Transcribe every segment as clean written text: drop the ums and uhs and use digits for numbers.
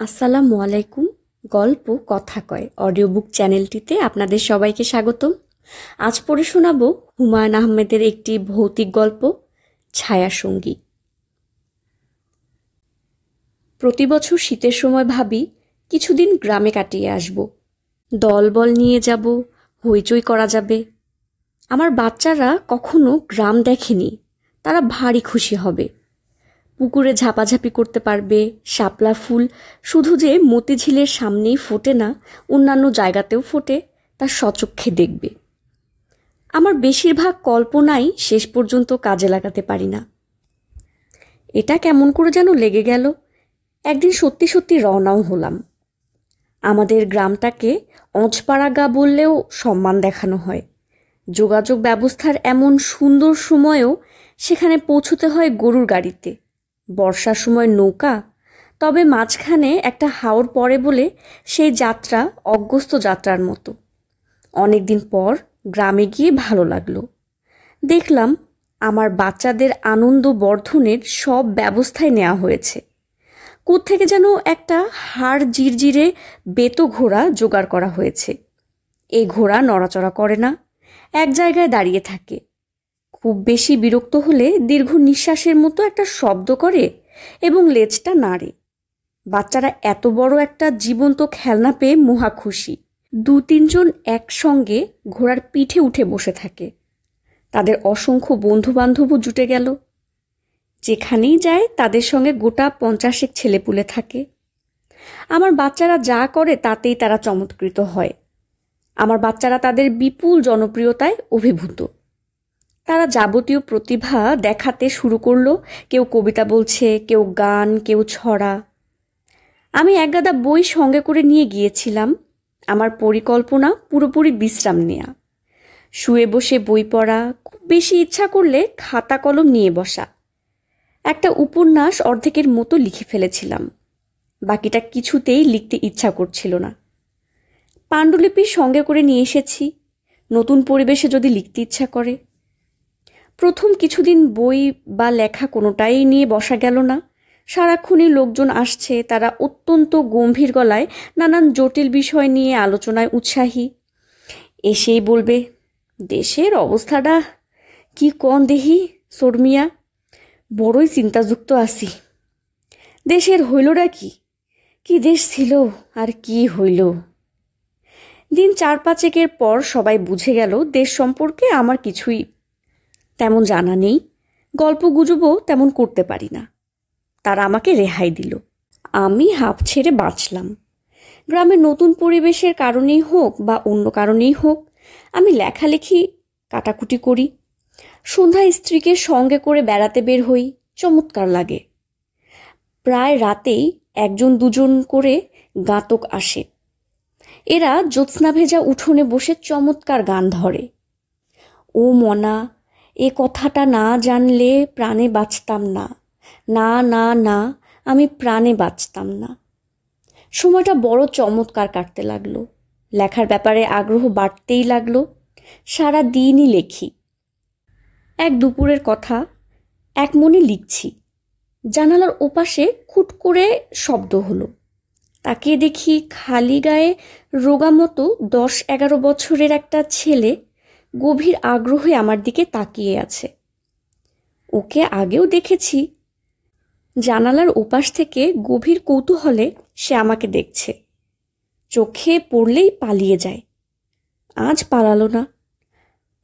আসসালামু আলাইকুম। গল্প কথা কয় অডিও বুক চ্যানেলটিতে আপনাদের সবাইকে স্বাগতম। আজ পড়ে শোনাব হুমায়ুন আহমেদের একটি ভৌতিক গল্প, ছায়াসঙ্গী। প্রতি বছর শীতের সময় ভাবি কিছুদিন গ্রামে কাটিয়ে আসব, দলবল নিয়ে যাব, হইচই করা যাবে। আমার বাচ্চারা কখনো গ্রাম দেখেনি, তারা ভারী খুশি হবে। পুকুরে ঝাপাঝাপি করতে পারবে, শাপলা ফুল শুধু যে মতিঝিলের সামনেই ফোটে না, অন্যান্য জায়গাতেও ফোটে, তা সচক্ষে দেখবে। আমার বেশিরভাগ কল্পনাই শেষ পর্যন্ত কাজে লাগাতে পারি না। এটা কেমন করে যেন লেগে গেল। একদিন সত্যি সত্যি রওনাও হলাম। আমাদের গ্রামটাকে অঁচপাড়া গা বললেও সম্মান দেখানো হয়। যোগাযোগ ব্যবস্থার এমন সুন্দর সময়েও সেখানে পৌঁছতে হয় গরুর গাড়িতে, বর্ষার সময় নৌকা, তবে মাঝখানে একটা হাওর পড়ে বলে সেই যাত্রা অগস্ত্য যাত্রার মতো। অনেকদিন পর গ্রামে গিয়ে ভালো লাগলো। দেখলাম আমার বাচ্চাদের আনন্দ বর্ধনের সব ব্যবস্থাই নেওয়া হয়েছে। কোত্থেকে যেন একটা হাড় জিরজিরে বেতো ঘোড়া জোগাড় করা হয়েছে। এই ঘোড়া নড়াচড়া করে না, এক জায়গায় দাঁড়িয়ে থাকে। খুব বেশি বিরক্ত হলে দীর্ঘ নিঃশ্বাসের মতো একটা শব্দ করে এবং লেজটা নাড়ে। বাচ্চারা এত বড় একটা জীবন্ত খেলনা পেয়ে মহা খুশি। 2-3 জন একসঙ্গে ঘোড়ার পিঠে উঠে বসে থাকে। তাদের অসংখ্য বন্ধু বান্ধবও জুটে গেল। যেখানেই যায় তাদের সঙ্গে গোটা 50 ছেলেপুলে থাকে। আমার বাচ্চারা যা করে তাতেই তারা চমৎকৃত হয়। আমার বাচ্চারা তাদের বিপুল জনপ্রিয়তায় অভিভূত। তারা যাবতীয় প্রতিভা দেখাতে শুরু করলো। কেউ কবিতা বলছে, কেউ গান, কেউ ছড়া। আমি একগাদা বই সঙ্গে করে নিয়ে গিয়েছিলাম। আমার পরিকল্পনা পুরোপুরি বিশ্রাম নেয়া, শুয়ে বসে বই পড়া, খুব বেশি ইচ্ছা করলে খাতা কলম নিয়ে বসা। একটা উপন্যাস অর্ধেকের মতো লিখে ফেলেছিলাম, বাকিটা কিছুতেই লিখতে ইচ্ছা করছিল না। পাণ্ডুলিপি সঙ্গে করে নিয়ে এসেছি, নতুন পরিবেশে যদি লিখতে ইচ্ছা করে। প্রথম কিছুদিন বই বা লেখা কোনোটাই নিয়ে বসা গেল না। সারাক্ষণই লোকজন আসছে, তারা অত্যন্ত গম্ভীর গলায় নানান জটিল বিষয় নিয়ে আলোচনায় উৎসাহী। এসেই বলবে, দেশের অবস্থাটা কি কন দেহি শর্মিয়া, বড়ই চিন্তাযুক্ত আছি। দেশের হইলটা কি, কি দেশ ছিল আর কি হইল। দিন 4-5 পর সবাই বুঝে গেল দেশ সম্পর্কে আমার কিছুই তেমন জানা নেই, গল্প গুজবও তেমন করতে পারি না। তারা আমাকে রেহাই দিল। আমি হাঁপ ছেড়ে বাঁচলাম। গ্রামের নতুন পরিবেশের কারণেই হোক বা অন্য কারণেই হোক, আমি লেখালেখি কাটাকুটি করি। সন্ধ্যায় স্ত্রীকে সঙ্গে করে বেড়াতে বের হই, চমৎকার লাগে। প্রায় রাতেই 1-2 জন করে গাতক আসে। এরা জ্যোৎস্না ভেজা উঠোনে বসে চমৎকার গান ধরে। ও মনা, এ কথাটা না জানলে প্রাণে বাঁচতাম না, না না না, আমি প্রাণে বাঁচতাম না। সময়টা বড় চমৎকার কাটতে লাগলো। লেখার ব্যাপারে আগ্রহ বাড়তেই লাগলো। সারা দিনই লেখি। এক দুপুরের কথা, এক মনে লিখছি। জানালার ওপাশে খুট করে শব্দ হলো। তাকিয়ে দেখি খালি গায়ে রোগা মতো 10-11 বছরের একটা ছেলে গভীর আগ্রহে আমার দিকে তাকিয়ে আছে। ওকে আগেও দেখেছি। জানালার ওপাশ থেকে গভীর কৌতূহলে সে আমাকে দেখছে। চোখে পড়লেই পালিয়ে যায়। আজ পালালো না।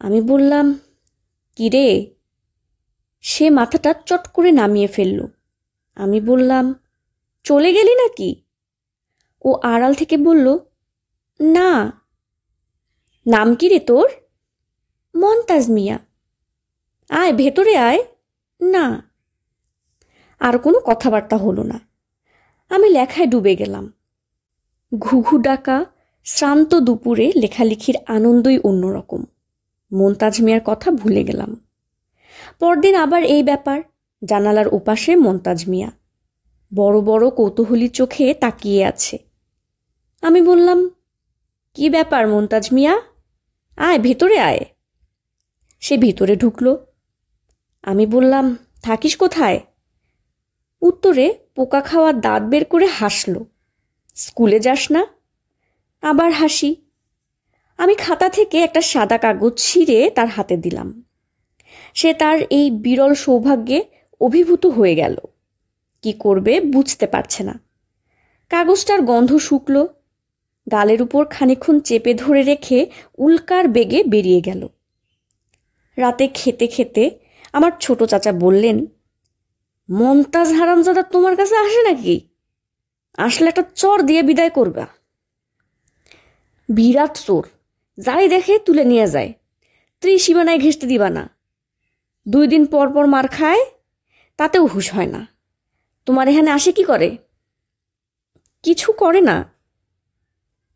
আমি বললাম, কি রে? সে মাথাটা চট করে নামিয়ে ফেলল। আমি বললাম, চলে গেলি নাকি? ও আড়াল থেকে বলল, না। নাম কি রে তোর? মন্তাজ মিয়া। আয় ভেতরে আয়। না। আর কোনো কথাবার্তা হলো না। আমি লেখায় ডুবে গেলাম। ঘুঘু ডাকা শ্রান্ত দুপুরে লেখালেখির আনন্দই অন্যরকম। মন্তাজ মিয়ার কথা ভুলে গেলাম। পরদিন আবার এই ব্যাপার। জানালার ওপাশে মন্তাজ মিয়া বড় বড় কৌতূহলী চোখে তাকিয়ে আছে। আমি বললাম, কি ব্যাপার মন্তাজ মিয়া? আয় ভেতরে আয়। সে ভিতরে ঢুকলো। আমি বললাম, থাকিস কোথায়? উত্তরে পোকা খাওয়া দাঁত বের করে হাসল। স্কুলে যাস না? আবার হাসি। আমি খাতা থেকে একটা সাদা কাগজ ছিঁড়ে তার হাতে দিলাম। সে তার এই বিরল সৌভাগ্যে অভিভূত হয়ে গেল। কি করবে বুঝতে পারছে না। কাগজটার গন্ধ শুকলো, গালের উপর খানিকক্ষণ চেপে ধরে রেখে উল্কার বেগে বেরিয়ে গেল। রাতে খেতে খেতে আমার ছোট চাচা বললেন, মমতাজ হারামজাদা তোমার কাছে আসে নাকি? আসলে একটা চর দিয়ে বিদায় করবা। বিরাট চোর, যাই দেখে তুলে নিয়ে যায়, ত্রিসীমানায় ঘেঁষতে দিবা না। 2 দিন পর পর মার খায়, তাতেও হুঁশ হয় না। তোমার এখানে আসে কি করে? কিছু করে না,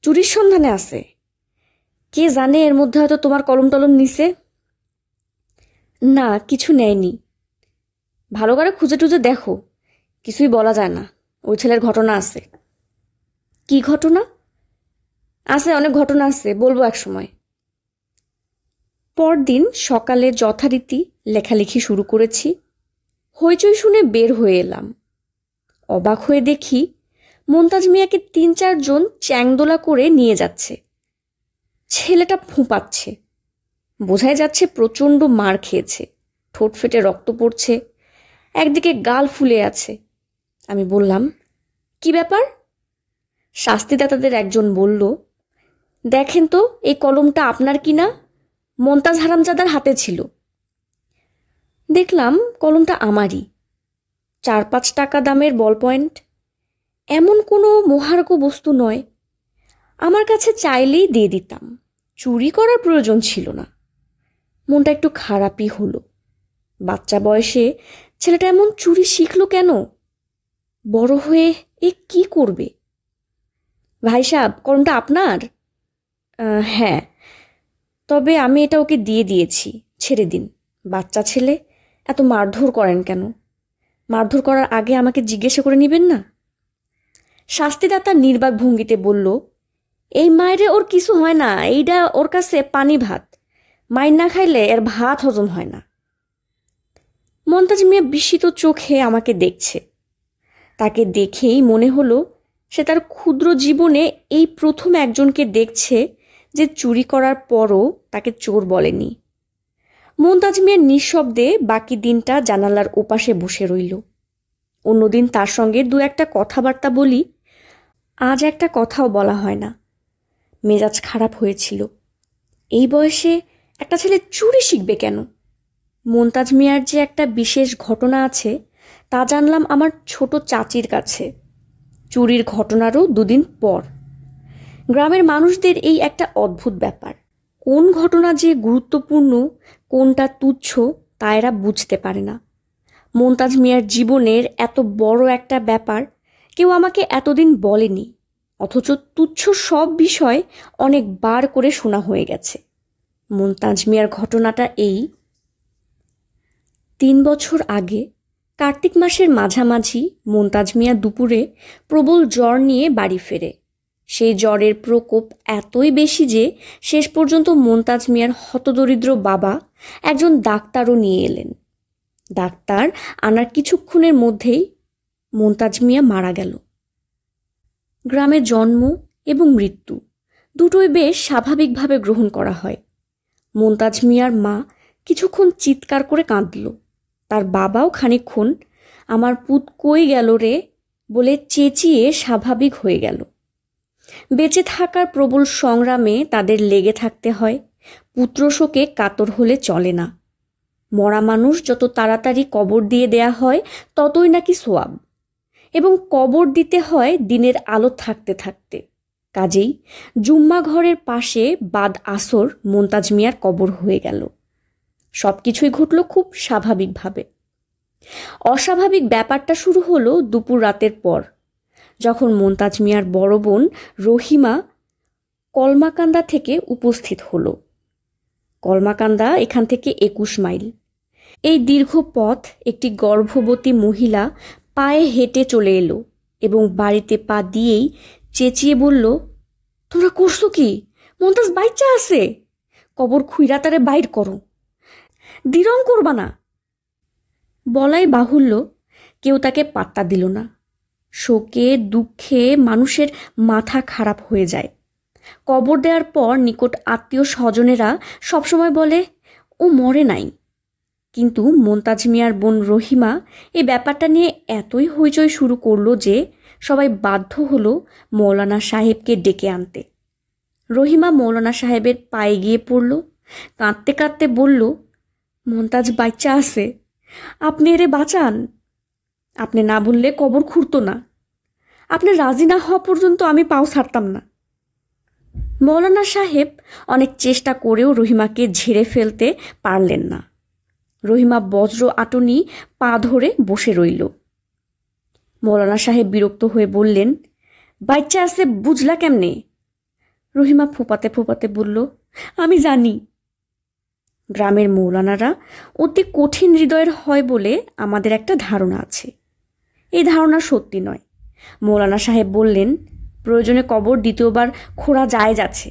চুরির সন্ধানে আছে। কে জানে, এর মধ্যে হয়তো তোমার কলম টলম নিছে। না, কিছু নেয়নি। ভালো করে খুঁজে টুজে দেখো, কিছুই বলা যায় না। ওই ছেলের ঘটনা আছে। কি ঘটনা? আছে, অনেক ঘটনা আছে, বলবো এক সময়। পরদিন সকালে যথারীতি লেখালেখি শুরু করেছি। হইচই শুনে বের হয়ে এলাম। অবাক হয়ে দেখি মমতাজ মিয়াকে 3-4 জন চ্যাংদোলা করে নিয়ে যাচ্ছে। ছেলেটা ফুঁপাচ্ছে, বোঝাই যাচ্ছে প্রচণ্ড মার খেয়েছে, ঠোঁট ফেটে রক্ত পড়ছে, একদিকে গাল ফুলে আছে। আমি বললাম, কি ব্যাপার? শাস্তিদাতাদের একজন বলল, দেখেন তো এই কলমটা আপনার কিনা? মমতাজ হারামজাদার হাতে ছিল। দেখলাম কলমটা আমারই। 4-5 টাকা দামের বল পয়েন্ট। এমন কোনো মহার্ঘ বস্তু নয়, আমার কাছে চাইলেই দিয়ে দিতাম। চুরি করার প্রয়োজন ছিল না। মনটা একটু খারাপই হলো। বাচ্চা বয়সে ছেলেটা এমন চুরি শিখলো কেন? বড় হয়ে এ কি করবে? ভাই সাহেব, কলমটা আপনার? হ্যাঁ, তবে আমি এটা ওকে দিয়ে দিয়েছি, ছেড়ে দিন। বাচ্চা ছেলে, এত মারধর করেন কেন? মারধর করার আগে আমাকে জিজ্ঞাসা করে নেবেন না? শাস্তিদাতা নির্বাক ভঙ্গিতে বলল, এই মায়েরে ওর কিছু হয় না, এইটা ওর কাছে পানি ভাত। মাইর না খাইলে এর ভাত হজম হয় না। মমতাজ মিয়া বিস্মিত চোখে আমাকে দেখছে। তাকে দেখেই মনে হলো সে তার ক্ষুদ্র জীবনে এই প্রথম একজনকে দেখছে যে চুরি করার পরও তাকে চোর বলেনি। মমতাজ মিয়া নিঃশব্দে বাকি দিনটা জানালার ওপাশে বসে রইল। অন্যদিন তার সঙ্গে 2-1টা কথাবার্তা বলি, আজ একটা কথাও বলা হয় না। মেজাজ খারাপ হয়েছিল। এই বয়সে একটা ছেলে চুরি শিখবে কেন? মমতাজ মিয়ার যে একটা বিশেষ ঘটনা আছে তা জানলাম আমার ছোট চাচির কাছে, চুরির ঘটনারও 2 দিন পর। গ্রামের মানুষদের এই একটা অদ্ভুত ব্যাপার, কোন ঘটনা যে গুরুত্বপূর্ণ, কোনটা তুচ্ছ তা এরা বুঝতে পারে না। মমতাজ মিয়ার জীবনের এত বড় একটা ব্যাপার কেউ আমাকে এতদিন বলেনি, অথচ তুচ্ছ সব বিষয় অনেকবার করে শোনা হয়ে গেছে। মমতাজ মিয়ার ঘটনাটা এই, 3 বছর আগে কার্তিক মাসের মাঝামাঝি মমতাজ মিয়া দুপুরে প্রবল জ্বর নিয়ে বাড়ি ফেরে। সেই জ্বরের প্রকোপ এতই বেশি যে শেষ পর্যন্ত মমতাজ মিয়ার হতদরিদ্র বাবা একজন ডাক্তারও নিয়ে এলেন। ডাক্তার আনার কিছুক্ষণের মধ্যেই মমতাজ মিয়া মারা গেল। গ্রামে জন্ম এবং মৃত্যু দুটোই বেশ স্বাভাবিকভাবে গ্রহণ করা হয়। মমতাজ মিয়ার মা কিছুক্ষণ চিৎকার করে কাঁদল। তার বাবাও খানিকক্ষণ আমার পুত কই গেল রে বলে চেঁচিয়ে স্বাভাবিক হয়ে গেল। বেঁচে থাকার প্রবল সংগ্রামে তাদের লেগে থাকতে হয়। পুত্রশোকে কাতর হলে চলে না। মরা মানুষ যত তাড়াতাড়ি কবর দিয়ে দেয়া হয় ততই নাকি সোয়াব, এবং কবর দিতে হয় দিনের আলো থাকতে থাকতে। কাজেই জুম্মা ঘরের পাশে বাদ আসর মমতাজ মিয়ার কবর হয়ে গেল। সব কিছুই ঘটল খুব স্বাভাবিকভাবে। অস্বাভাবিক ব্যাপারটা শুরু হলো দুপুর রাতের পর, যখন মমতাজ মিয়ার বড় বোন রহিমা কলমাকান্দা থেকে উপস্থিত হলো। কলমাকান্দা এখান থেকে 21 মাইল। এই দীর্ঘ পথ একটি গর্ভবতী মহিলা পায়ে হেঁটে চলে এলো এবং বাড়িতে পা দিয়েই চেঁচিয়ে বলল, তোমরা করছো কি? মমতাজ বাইচ্চা আছে, কবর খুইরা তারে বাইর করো, দিরং করবা না। বলাই বাহুল্য, কেউ তাকে পাত্তা দিল না। শোকে দুঃখে মানুষের মাথা খারাপ হয়ে যায়। কবর দেওয়ার পর নিকট আত্মীয় স্বজনেরা সবসময় বলে ও মরে নাই, কিন্তু মোন্তাজ মিয়ার বোন রহিমা এই ব্যাপারটা নিয়ে এতই হইচই শুরু করলো যে সবাই বাধ্য হলো মৌলানা সাহেবকে ডেকে আনতে। রহিমা মৌলানা সাহেবের পায়ে গিয়ে পড়ল, কাঁদতে কাঁদতে বলল, মোন্তাজ বাচ্চা আছে, আপনি এরে বাঁচান। আপনি না বললে কবর খুঁড়তো না। আপনি রাজি না হওয়া পর্যন্ত আমি পাও ছাড়তাম না। মৌলানা সাহেব অনেক চেষ্টা করেও রহিমাকে ঝেড়ে ফেলতে পারলেন না। রহিমা বজ্র আটনি পা ধরে বসে রইল। মৌলানা সাহেব বিরক্ত হয়ে বললেন, বাচ্চা আছে বুঝলা কেমনে? রহিমা ফোপাতে ফোপাতে বলল, আমি জানি। গ্রামের মৌলানারা অতি কঠিন হৃদয়ের হয় বলে আমাদের একটা ধারণা আছে। এই ধারণা সত্যি নয়। মৌলানা সাহেব বললেন, প্রয়োজনে কবর দ্বিতীয়বার খোঁড়া জায়েজ আছে।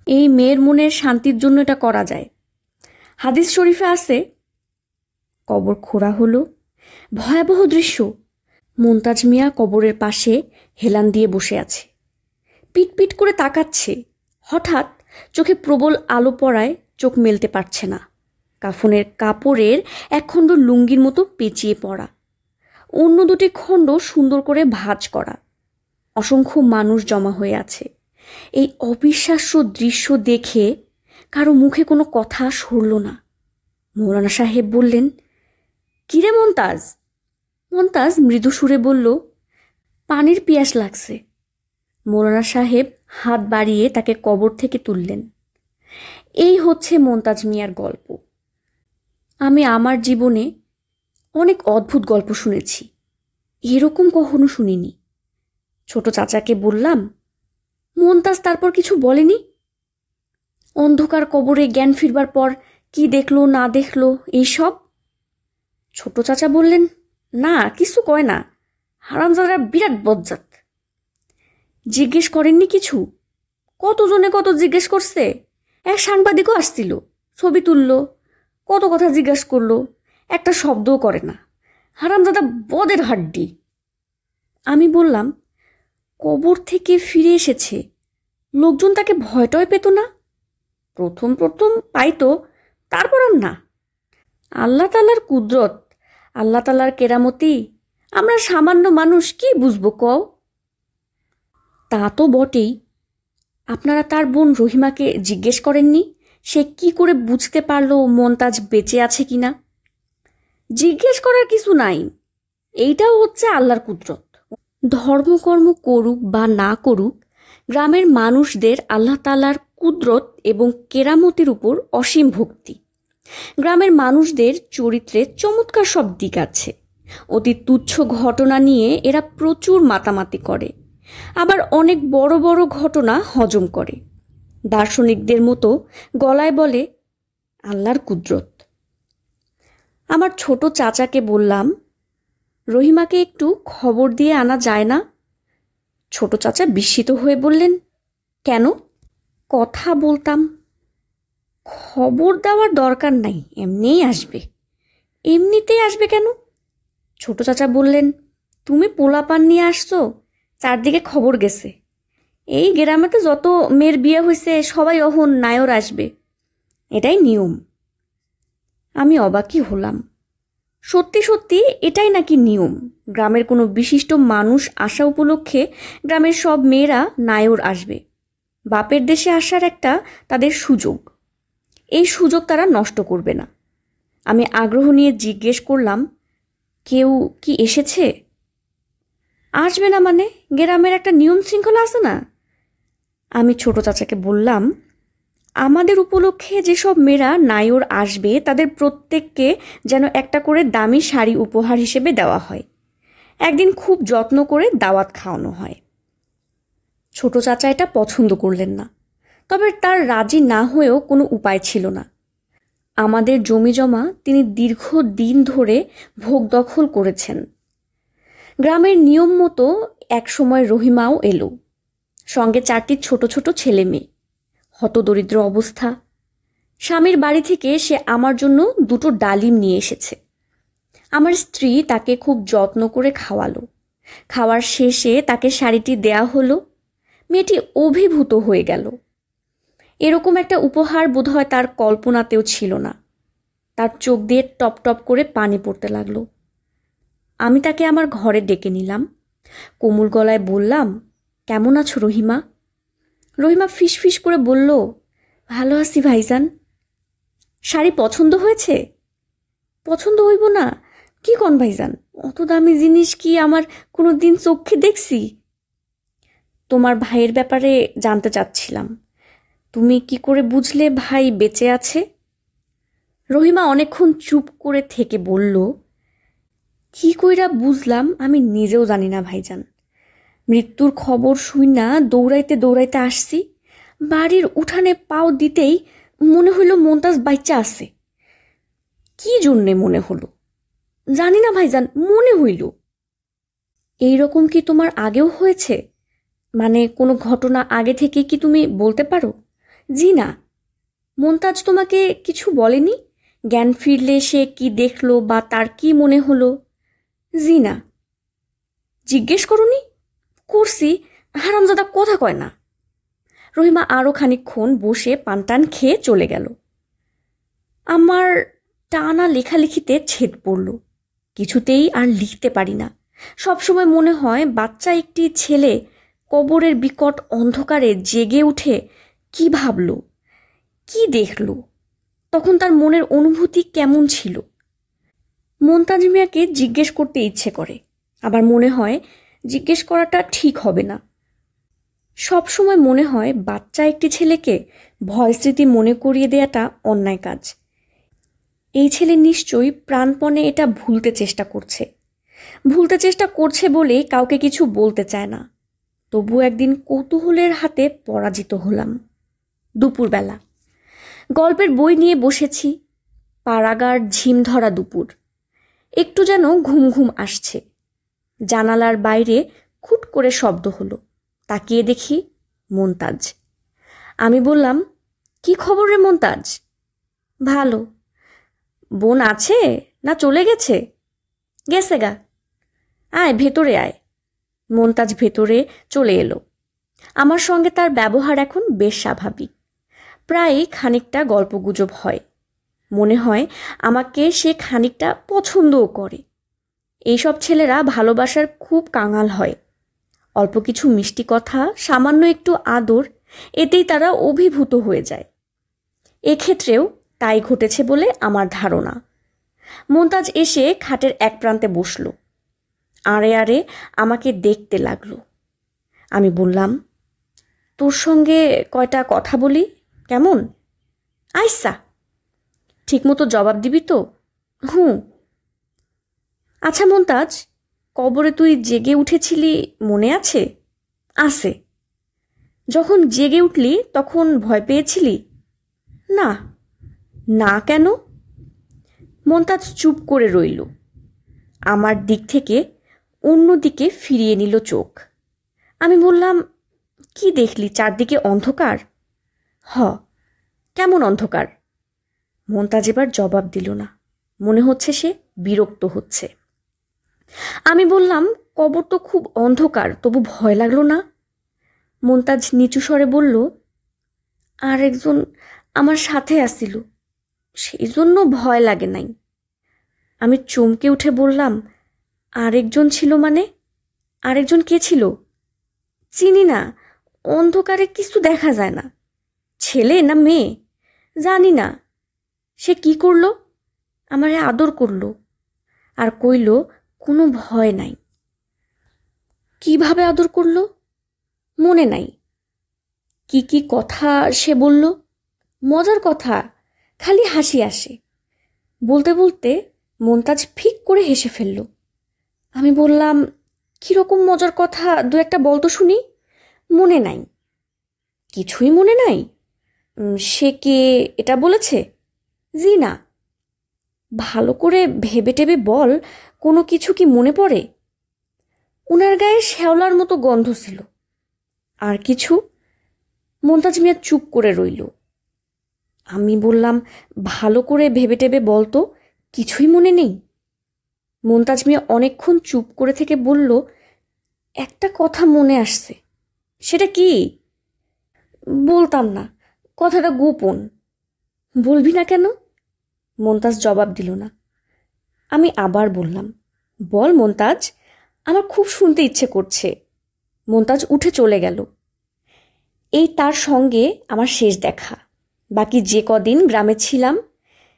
এই মেয়ের মনের শান্তির জন্য এটা করা যায়। হাদিস শরীফে আছে। কবর খোঁড়া হলো। ভয়াবহ দৃশ্য। মোন্তাজ মিয়া কবরের পাশে হেলান দিয়ে বসে আছে, পিট পিট করে তাকাচ্ছে। হঠাৎ চোখে প্রবল আলো পড়ায় চোখ মেলতে পারছে না। কাফনের কাপড়ের একখণ্ড লুঙ্গির মতো পেঁচিয়ে পড়া, অন্য দুটি খণ্ড সুন্দর করে ভাঁজ করা। অসংখ্য মানুষ জমা হয়ে আছে। এই অবিশ্বাস্য দৃশ্য দেখে কারো মুখে কোনো কথা সরল না। মৌলানা সাহেব বললেন, কিরে মন্তাজ? মন্তাজ মৃদু সুরে বলল, পানির পিয়াস লাগছে। মৌলানা সাহেব হাত বাড়িয়ে তাকে কবর থেকে তুললেন। এই হচ্ছে মোন্তাজ মিয়ার গল্প। আমি আমার জীবনে অনেক অদ্ভুত গল্প শুনেছি, এরকম কখনো শুনিনি। ছোট চাচাকে বললাম, মোন্তাজ তারপর কিছু বলেনি? অন্ধকার কবরে জ্ঞান ফিরবার পর কি দেখলো না দেখলো এইসব? ছোট চাচা বললেন, না কিছু কয় না, হারামজাদারা বিরাট বজ্জাত। জিজ্ঞেস করেননি কিছু? কতজনে কত জিজ্ঞেস করছে। এক সাংবাদিকও আসছিল, ছবি তুলল, কত কথা জিজ্ঞেস করলো, একটা শব্দও করে না। হারামজাদা বদের হাড্ডি। আমি বললাম, কবর থেকে ফিরে এসেছে, লোকজন তাকে ভয়টয় পেত না? প্রথম প্রথম পাইতো, তারপর আর না। আল্লাহ তাআলার কুদরত, আল্লাহ তাআলার কেরামতি, আমরা সামান্য মানুষ কি বুঝবো কও? তা তো বটেই। আপনারা তার বোন রহিমাকে জিজ্ঞেস করেননি সে কি করে বুঝতে পারলো মোন্তাজ বেঁচে আছে কিনা? জিজ্ঞেস করার কিছু নাই, এইটাও হচ্ছে আল্লাহর কুদরত। ধর্মকর্ম করুক বা না করুক, গ্রামের মানুষদের আল্লাহ তাআলার কুদরত এবং কেরামতির উপর অসীম ভক্তি। গ্রামের মানুষদের চরিত্রে চমৎকার সব দিক আছে। অতি তুচ্ছ ঘটনা নিয়ে এরা প্রচুর মাতামাতি করে, আবার অনেক বড় বড় ঘটনা হজম করে। দার্শনিকদের মতো গলায় বলে আল্লাহর কুদরত। আমার ছোট চাচাকে বললাম, রহিমাকে একটু খবর দিয়ে আনা যায় না? ছোট চাচা বিস্মিত হয়ে বললেন, কেন? কথা বলতাম। খবর দেওয়ার দরকার নাই, এমনিই আসবে। এমনিতেই আসবে কেন? ছোট চাচা বললেন, তুমি পোলাপান নিয়ে আসছো, চারদিকে খবর গেছে। এই গ্রামেতে যত মেয়ের বিয়ে হয়েছে সবাই অহন নায়র আসবে, এটাই নিয়ম। আমি অবাকই হলাম। সত্যি সত্যি এটাই নাকি নিয়ম? গ্রামের কোনো বিশিষ্ট মানুষ আসা উপলক্ষে গ্রামের সব মেয়েরা নায়র আসবে। বাপের দেশে আসার একটা তাদের সুযোগ, এই সুযোগ তারা নষ্ট করবে না। আমি আগ্রহ নিয়ে জিজ্ঞেস করলাম, কেউ কি এসেছে? আসবে না মানে? গ্রামের একটা নিয়ম শৃঙ্খলা আছে না? আমি ছোট চাচাকে বললাম, আমাদের উপলক্ষে যেসব মেয়েরা নায়র আসবে তাদের প্রত্যেককে যেন একটা করে দামি শাড়ি উপহার হিসেবে দেওয়া হয়। একদিন খুব যত্ন করে দাওয়াত খাওয়ানো হয়। ছোট চাচা এটা পছন্দ করলেন না, তবে তার রাজি না হয়েও কোনো উপায় ছিল না। আমাদের জমি জমা তিনি দীর্ঘদিন ধরে ভোগ দখল করেছেন। গ্রামের নিয়ম মতো একসময় রহিমাও এলো, সঙ্গে 4টি ছোট ছোট ছেলে মেয়ে। হতদরিদ্র অবস্থা। স্বামীর বাড়ি থেকে সে আমার জন্য 2টো ডালিম নিয়ে এসেছে। আমার স্ত্রী তাকে খুব যত্ন করে খাওয়ালো। খাওয়ার শেষে তাকে শাড়িটি দেয়া হলো। মেয়েটি অভিভূত হয়ে গেল। এরকম একটা উপহার বোধহয় তার কল্পনাতেও ছিল না। তার চোখ দিয়ে টপ টপ করে পানি পড়তে লাগলো। আমি তাকে আমার ঘরে ডেকে নিলাম। কোমল গলায় বললাম, কেমন আছো রহিমা? রহিমা ফিসফিস করে বলল, ভালো আছি ভাইজান। শাড়ি পছন্দ হয়েছে? পছন্দ হইব না? কি কন ভাইজান, অত দামি জিনিস কি আমার কোনো দিন চোখে দেখছি? তোমার ভাইয়ের ব্যাপারে জানতে চাচ্ছিলাম। তুমি কি করে বুঝলে ভাই বেঁচে আছে? রহিমা অনেকক্ষণ চুপ করে থেকে বলল, কি কইরা বুঝলাম আমি নিজেও জানি না ভাইজান। মৃত্যুর খবর শুই না দৌড়াইতে দৌড়াইতে আসছি। বাড়ির উঠানে পাও দিতেই মনে হইল মন্তাজ বাইচ্চা আছে। কি জন্যে মনে হলো জানি না ভাইজান, মনে হইল। এইরকম কি তোমার আগেও হয়েছে? মানে কোনো ঘটনা আগে থেকে কি তুমি বলতে পারো? জি না। মন্তাজ তোমাকে কিছু বলেনি? জ্ঞান ফিরলে সে কি দেখলো বা তার কি মনে হলো? জি না। জিজ্ঞেস করনি? করছি, হারামজাদা কথা কয় না। রহিমা আরও খানিকক্ষণ বসে পানটান খেয়ে চলে গেল। আমার টানা লেখালেখিতে ছেদ পড়ল। কিছুতেই আর লিখতে পারি না। সবসময় মনে হয় বাচ্চা একটি ছেলে কবরের বিকট অন্ধকারে জেগে উঠে কি ভাবল, কি দেখল, তখন তার মনের অনুভূতি কেমন ছিল। মন্তাজ মিয়াকে জিজ্ঞেস করতে ইচ্ছে করে, আবার মনে হয় জিজ্ঞেস করাটা ঠিক হবে না। সব সময় মনে হয় বাচ্চা একটি ছেলেকে ভয় স্মৃতি মনে করিয়ে দেয়াটা অন্যায় কাজ। এই ছেলে নিশ্চয়ই প্রাণপণে এটা ভুলতে চেষ্টা করছে বলে কাউকে কিছু বলতে চায় না। তবু একদিন কৌতূহলের হাতে পরাজিত হলাম। দুপুরবেলা গল্পের বই নিয়ে বসেছি। পাড়াগার ঝিম ধরা দুপুর। একটু যেন ঘুম ঘুম আসছে। জানালার বাইরে খুট করে শব্দ হলো। তাকিয়ে দেখি মন্তাজ। আমি বললাম, কি খবর রে মন্তাজ? ভালো। বোন আছে না চলে গেছে? গেছে গা। আয় ভেতরে আয়। মন্তাজ ভেতরে চলে এলো। আমার সঙ্গে তার ব্যবহার এখন বেশ স্বাভাবিক। প্রায়ই খানিকটা গল্পগুজব হয়। মনে হয় আমাকে সে খানিকটা পছন্দও করে। এইসব ছেলেরা ভালোবাসার খুব কাঙাল হয়। অল্প কিছু মিষ্টি কথা, সামান্য একটু আদর, এতেই তারা অভিভূত হয়ে যায়। এক্ষেত্রেও তাই ঘটেছে বলে আমার ধারণা। মন্তাজ এসে খাটের এক প্রান্তে বসল। আড়ে আড়ে আমাকে দেখতে লাগলো। আমি বললাম, তোর সঙ্গে কয়টা কথা বলি কেমন? আইসা। ঠিকমতো জবাব দিবি তো? হুঁ। আচ্ছা মন্তাজ, কবরে তুই জেগে উঠেছিলি মনে আছে? আছে। যখন জেগে উঠলি তখন ভয় পেয়েছিলি? না। না কেন? মন্তাজ চুপ করে রইল। আমার দিক থেকে অন্যদিকে ফিরিয়ে নিল চোখ। আমি বললাম, কি দেখলি? চারদিকে অন্ধকার? হ। কেমন অন্ধকার? মন্তাজ এবার জবাব দিল না। মনে হচ্ছে সে বিরক্ত হচ্ছে। আমি বললাম, কবর তো খুব অন্ধকার, তবু ভয় লাগলো না? মন্তাজ নিচু স্বরে বলল, আর একজন আমার সাথে আসিল, সেই জন্য ভয় লাগে নাই। আমি চমকে উঠে বললাম, আরেকজন ছিল মানে? আরেকজন কে ছিল? চিনি না, অন্ধকারে কিছু দেখা যায় না। ছেলে না মেয়ে জানি না। সে কি করল? আমারে আদর করল আর কইল কোনো ভয় নাই। কিভাবে আদর করল মনে নাই। কি কি কথা সে বলল, মজার কথা, খালি হাসি আসে। বলতে বলতে মন্তাজ ফিক করে হেসে ফেলল। আমি বললাম, কীরকম মজার কথা দু একটা বলতো শুনি। মনে নাই। কিছুই মনে নাই? সে কে এটা বলেছে? জি না। ভালো করে ভেবে টেবে বল, কোনো কিছু কি মনে পড়ে? উনার গায়ে শ্যাওলার মতো গন্ধ ছিল। আর কিছু? মন্তাজ মিয়া চুপ করে রইল। আমি বললাম, ভালো করে ভেবে টেবে বলতো, কিছুই মনে নেই। মন্তাজ মিয়া অনেকক্ষণ চুপ করে থেকে বলল, একটা কথা মনে আসছে। সেটা কি? বলতাম না, কথাটা গোপন। বলবি না কেন? মন্তাজ জবাব দিল না। আমি আবার বললাম, বল মন্তাজ, আমার খুব শুনতে ইচ্ছে করছে। মন্তাজ উঠে চলে গেল। এই তার সঙ্গে আমার শেষ দেখা। বাকি যে কদিন গ্রামে ছিলাম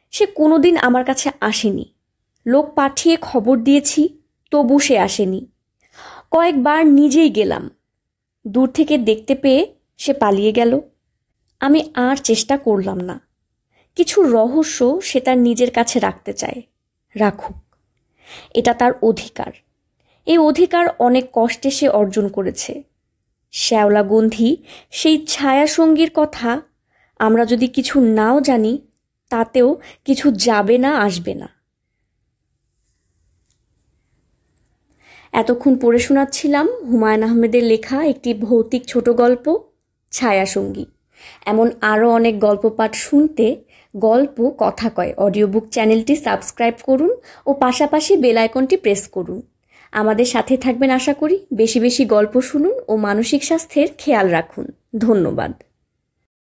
সে কোনোদিন আমার কাছে আসেনি। লোক পাঠিয়ে খবর দিয়েছি, তবু সে আসেনি। কয়েকবার নিজেই গেলাম, দূর থেকে দেখতে পেয়ে সে পালিয়ে গেল। আমি আর চেষ্টা করলাম না। কিছু রহস্য সে তার নিজের কাছে রাখতে চায়, রাখুক, এটা তার অধিকার। এই অধিকার অনেক কষ্টে সে অর্জন করেছে। শ্যাওলাগন্ধি সেই ছায়াসঙ্গীর কথা আমরা যদি কিছু নাও জানি, তাতেও কিছু যাবে না, আসবে না। এতক্ষণ পড়ে শোনাচ্ছিলাম হুমায়ুন আহমেদের লেখা একটি ভৌতিক ছোট গল্প, ছায়াসঙ্গী। এমন আরও অনেক গল্প পাঠ শুনতে গল্প কথা কয় অডিও বুক চ্যানেলটি সাবস্ক্রাইব করুন ও পাশাপাশি বেল আইকনটি প্রেস করুন। আমাদের সাথে থাকবেন আশা করি। বেশি বেশি গল্প শুনুন ও মানসিক স্বাস্থ্যের খেয়াল রাখুন। ধন্যবাদ।